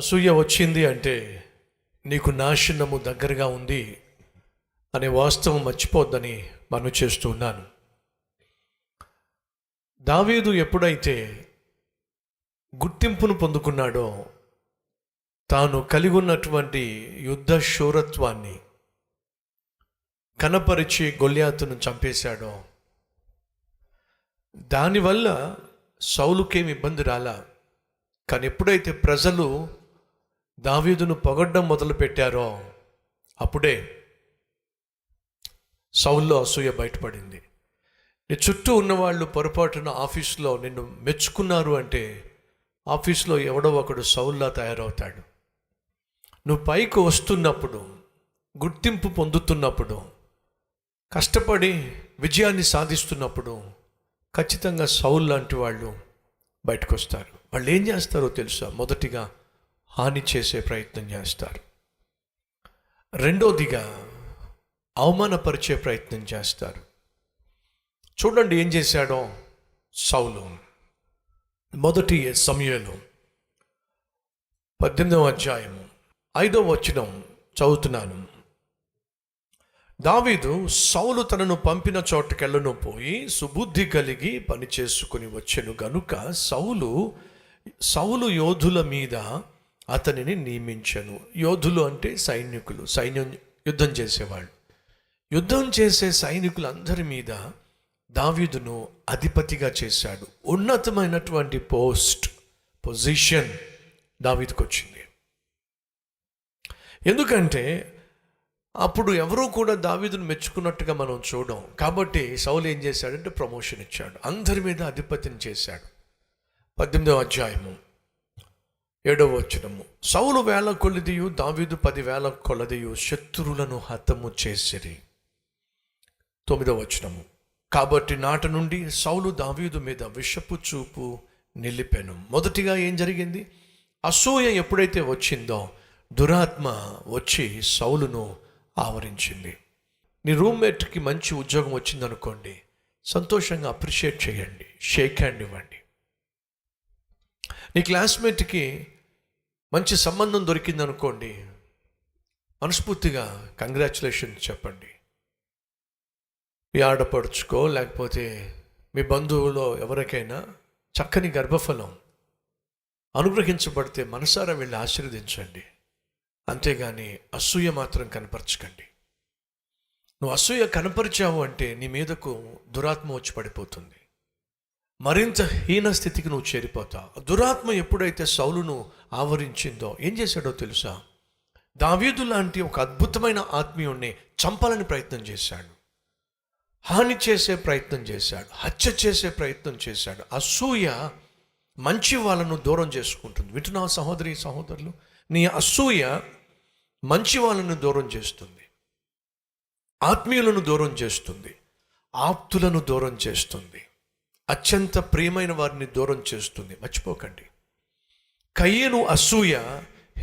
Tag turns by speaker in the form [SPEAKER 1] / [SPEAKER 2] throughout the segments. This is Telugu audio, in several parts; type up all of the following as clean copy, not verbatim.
[SPEAKER 1] అసూయ వచ్చింది అంటే నీకు నాశనము దగ్గరగా ఉంది అనే వాస్తవం మర్చిపోద్దని మనం చేస్తూ ఉన్నాను. దావీదు ఎప్పుడైతే గుర్తింపును పొందుకున్నాడో, తాను కలిగి ఉన్నటువంటి యుద్ధ శూరత్వాన్ని కనపరిచి గొల్యాతును చంపేశాడో, దానివల్ల సౌలుకేమి ఇబ్బంది రాలా. కానీ ఎప్పుడైతే ప్రజలు దావీదును పొగడ్డం మొదలుపెట్టారో అప్పుడే సౌల్లో అసూయ బయటపడింది. నీ చుట్టూ ఉన్నవాళ్ళు పొరపాటున ఆఫీస్లో నిన్ను మెచ్చుకున్నారు అంటే ఆఫీస్లో ఎవడో ఒకడు సౌల్లా తయారవుతాడు. నువ్వు పైకి వస్తున్నప్పుడు, గుర్తింపు పొందుతున్నప్పుడు, కష్టపడి విజయాన్ని సాధిస్తున్నప్పుడు ఖచ్చితంగా సౌల్ లాంటి వాళ్ళు బయటకు వస్తారు. వాళ్ళు ఏం చేస్తారో తెలుసా? మొదటిగా హాని చేసే ప్రయత్నం చేస్తారు. రెండోదిగా అవమానపరిచే ప్రయత్నం చేస్తారు. చూడండి ఏం చేశాడో సౌలు. మొదటి సమూయేలు 18వ అధ్యాయము 5వ వచనం చదువుతున్నాను. దావీదు సౌలు తనను పంపిన చోటుకెళ్ళను పోయి సుబుద్ధి కలిగి పని చేసుకుని వచ్చెను గనుక సౌలు యోధుల మీద అతనిని నియమించెను. యోధులు అంటే సైనికులు, సైన్యం యుద్ధం చేసేవాళ్ళు. యుద్ధం చేసే సైనికులందరి మీద దావీదును అధిపతిగా చేశాడు. ఉన్నతమైనటువంటి పొజిషన్ దావీదుకు వచ్చింది. ఎందుకంటే అప్పుడు ఎవరూ కూడా దావీదును మెచ్చుకున్నట్టుగా మనం చూడం. కాబట్టి సౌలు ఏం చేశాడంటే ప్రమోషన్ ఇచ్చాడు, అందరి మీద అధిపతిని చేశాడు. 18వ అధ్యాయము 7వ వచనము. సౌలు 1000 కొలదియు దావీదు 10,000 కొలదియు శత్రువులను హతము చేసిరి. 9వ వచనము. కాబట్టి నాటి నుండి సౌలు దావీదు మీద విషపు చూపు నిలిపెను. మొదటిగా ఏం జరిగింది? అసూయ ఎప్పుడైతే వచ్చిందో దురాత్మ వచ్చి సౌలును ఆవరించింది. నీ రూమ్మేట్కి మంచి ఉద్యోగం వచ్చిందనుకోండి, సంతోషంగా అప్రిషియేట్ చేయండి, షేక్ హ్యాండ్ ఇవ్వండి. నీ క్లాస్మేట్కి మంచి సంబంధం దొరికిందనుకోండి, మనస్ఫూర్తిగా కంగ్రాచులేషన్స్ చెప్పండి. మీ ఆడపడుచుకో లేకపోతే మీ బంధువులో ఎవరికైనా చక్కని గర్భఫలం అనుగ్రహించబడితే మనసారా వెళ్ళి ఆశీర్వదించండి. అంతేగాని అసూయ మాత్రం కనపరచకండి. నువ్వు అసూయ కనపరిచావు అంటే నీ మీదకు దురాత్మ వచ్చి పడిపోతుంది. మరింత హీన స్థితికి నువ్వు చేరిపోతావు. దురాత్మ ఎప్పుడైతే సౌలును ఆవరించిందో ఏం చేశాడో తెలుసా? దావీదు లాంటి ఒక అద్భుతమైన ఆత్మీయుణ్ణి చంపాలని ప్రయత్నం చేశాడు, హాని చేసే ప్రయత్నం చేశాడు, హత్య చేసే ప్రయత్నం చేశాడు. అసూయ మంచి వాళ్ళను దూరం చేసుకుంటుంది. వింటున్నావు సహోదరి సహోదరులు? నీ అసూయ మంచి వాళ్ళను దూరం చేస్తుంది, ఆత్మీయులను దూరం చేస్తుంది, ఆప్తులను దూరం చేస్తుంది, అత్యంత ప్రియమైన వారిని దూరం చేస్తుంది. మర్చిపోకండి, కయీను అసూయ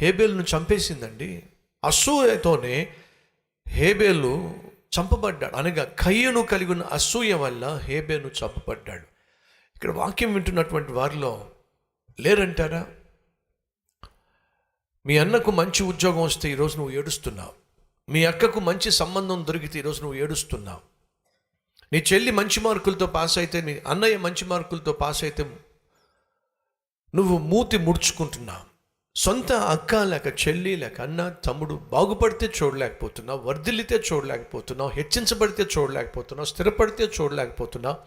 [SPEAKER 1] హేబేలును చంపేసిందండి. అసూయతోనే హేబేలు చంపబడ్డాడు. అనగా కయీను కలిగి ఉన్న అసూయ వల్ల హేబేలు చంపబడ్డాడు. ఇక్కడ వాక్యం వింటున్నటువంటి వారిలో లేరంటారా? మీ అన్నకు మంచి ఉద్యోగం వస్తే ఈరోజు నువ్వు ఏడుస్తున్నావు. మీ అక్కకు మంచి సంబంధం దొరికితే ఈరోజు నువ్వు ఏడుస్తున్నావు. నీ చెల్లి మంచి మార్కులతో పాస్ అయితే, నీ అన్నయ్య మంచి మార్కులతో పాస్ అయితే నువ్వు మూతి ముడుచుకుంటున్నావు. సొంత అక్క లేక చెల్లి లేక అన్న తమ్ముడు బాగుపడితే చూడలేకపోతున్నావు, వర్ధిల్లితే చూడలేకపోతున్నావు, హెచ్చించబడితే చూడలేకపోతున్నావు, స్థిరపడితే చూడలేకపోతున్నావు,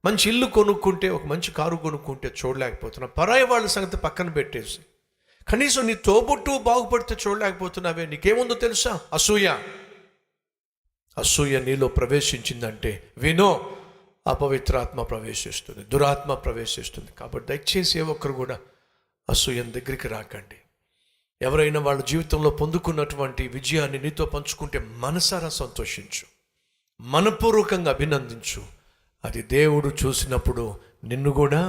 [SPEAKER 1] మంచి ఇల్లు కొనుక్కుంటే, ఒక మంచి కారు కొనుక్కుంటే చూడలేకపోతున్నావు. పరాయి వాళ్ళ సంగతి పక్కన పెట్టేసి కనీసం నీ తోబుట్టు బాగుపడితే చూడలేకపోతున్నావే. నీకేముందో తెలుసా? అసూయ. అసూయ నీలో ప్రవేశించిందంటే వినో, అపవిత్రాత్మ ప్రవేశిస్తుంది, దురాత్మ ప్రవేశిస్తుంది. కాబట్టి దయచేసి ఏ ఒక్కరు కూడా అసూయ దగ్గరికి రాకండి. ఎవరైనా వాళ్ళ జీవితంలో పొందుకున్నటువంటి విజయాన్ని నీతో పంచుకుంటే మనసారా సంతోషించు, మనపూర్వకంగా అభినందించు. అది దేవుడు చూసినప్పుడు నిన్ను కూడా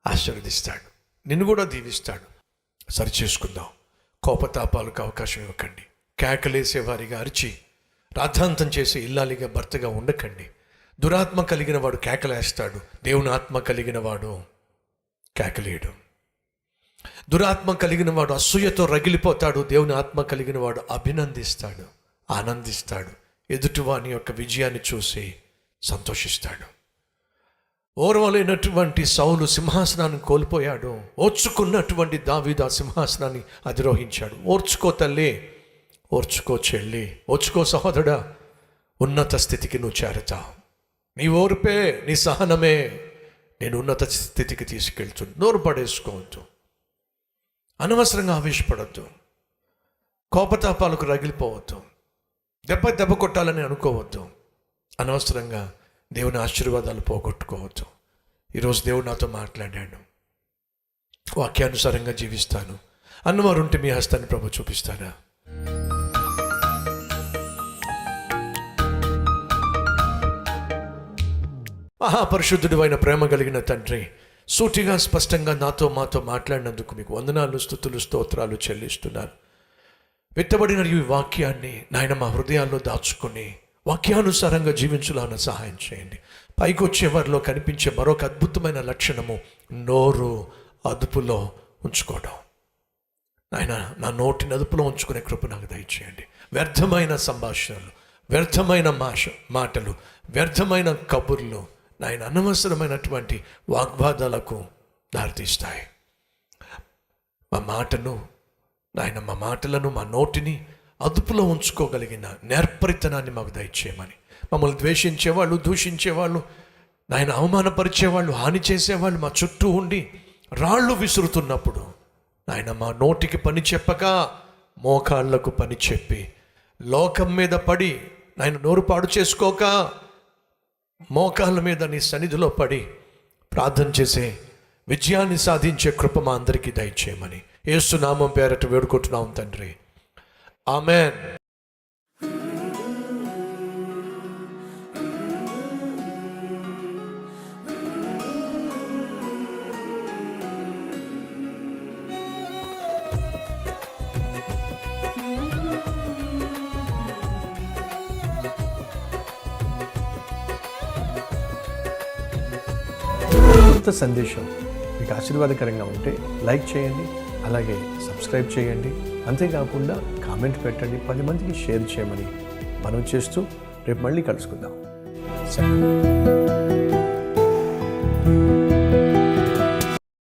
[SPEAKER 1] ఆశీర్వదిస్తాడు, నిన్ను కూడా దీవిస్తాడు. సరిచేసుకుందాం. కోపతాపాలకు అవకాశం ఇవ్వకండి. కేకలేసేవారిగా అరిచి రాద్ధాంతం చేసే ఇల్లాలిగా భర్తగా ఉండకండి. దురాత్మ కలిగిన వాడు కేకలేస్తాడు, దేవుని ఆత్మ కలిగిన వాడు కేకలేయడు. దురాత్మ కలిగిన వాడు అసూయతో రగిలిపోతాడు. దేవుని ఆత్మ కలిగిన వాడు అభినందిస్తాడు, ఆనందిస్తాడు. ఎదుటివాని యొక్క విజయాన్ని చూసి సంతోషిస్తాడు. ఓర్వలేనటువంటి సౌలు సింహాసనాన్ని కోల్పోయాడు. ఓర్చుకున్నటువంటి దావీదు ఆ సింహాసనాన్ని అధిరోహించాడు. ఓర్చుకో తల్లి, ఓర్చుకో చెల్లి, ఓర్చుకో సహోదరుడా, ఉన్నత స్థితికి నువ్వు చేరతావు. నీ ఓర్పే, నీ సహనమే నేను ఉన్నత స్థితికి తీసుకెళ్తుంది. నోరు పడేసుకోవద్దు, అనవసరంగా ఆవేశపడద్దు, కోపతాపాలకు రగిలిపోవద్దు, దెబ్బ కొట్టాలని అనుకోవద్దు, అనవసరంగా దేవుని ఆశీర్వాదాలు పోగొట్టుకోవద్దు. ఈరోజు దేవుడు నాతో మాట్లాడాడు, వాక్యానుసారంగా జీవిస్తాను అన్నవారు ఉంటే మీ హస్తాన్ని ప్రభు చూపిస్తారా? మహాపరిశుద్ధుడు అయిన ప్రేమ కలిగిన తండ్రి, సూటిగా స్పష్టంగా మాతో మాట్లాడినందుకు మీకు వందనాలు, స్తుతులు, స్తోత్రాలు చెల్లిస్తున్నాను. విత్తబడిన ఈ వాక్యాన్ని నాయన మా హృదయాల్లో దాచుకొని వాక్యానుసారంగా జీవించాలని సహాయం చేయండి. పైకి వచ్చే వారిలో కనిపించే మరొక అద్భుతమైన లక్షణము నోరు అదుపులో ఉంచుకోవడం. నాయన నా నోటిని అదుపులో ఉంచుకునే కృప నాకు దయచేయండి. వ్యర్థమైన సంభాషణలు, వ్యర్థమైన మాటలు, వ్యర్థమైన కబుర్లు నాయన అనవసరమైనటువంటి వాగ్వాదాలకు దారితీస్తాయి. మా మాటలను, మా నోటిని అదుపులో ఉంచుకోగలిగిన నేర్పరితనాన్ని మాకు దయచేయమని. మమ్మల్ని ద్వేషించేవాళ్ళు, దూషించేవాళ్ళు, నాయన అవమానపరిచేవాళ్ళు, హాని చేసేవాళ్ళు మా చుట్టూ ఉండి రాళ్ళు విసురుతున్నప్పుడు నాయన మా నోటికి పని చెప్పక మోకాళ్లకు పని చెప్పి లోకం మీద పడి నాయన నోరు పాడు చేసుకోక మోకాళ్ళ మీద నీ సన్నిధిలో పడి ప్రార్థన చేసే విజయాన్ని సాధించే కృప మా అందరికీ దయచేయమని యేసు నామం పేరట వేడుకుంటున్నాం తండ్రి, ఆమెన్. సందేశం మీకు ఆశీర్వాదకరంగా ఉంటే లైక్ చేయండి, అలాగే సబ్స్క్రైబ్ చేయండి. అంతేకాకుండా కామెంట్ పెట్టండి, 10 మందికి షేర్ చేయమని మనం చేస్తూ రేపు మళ్ళీ కలుసుకుందాం.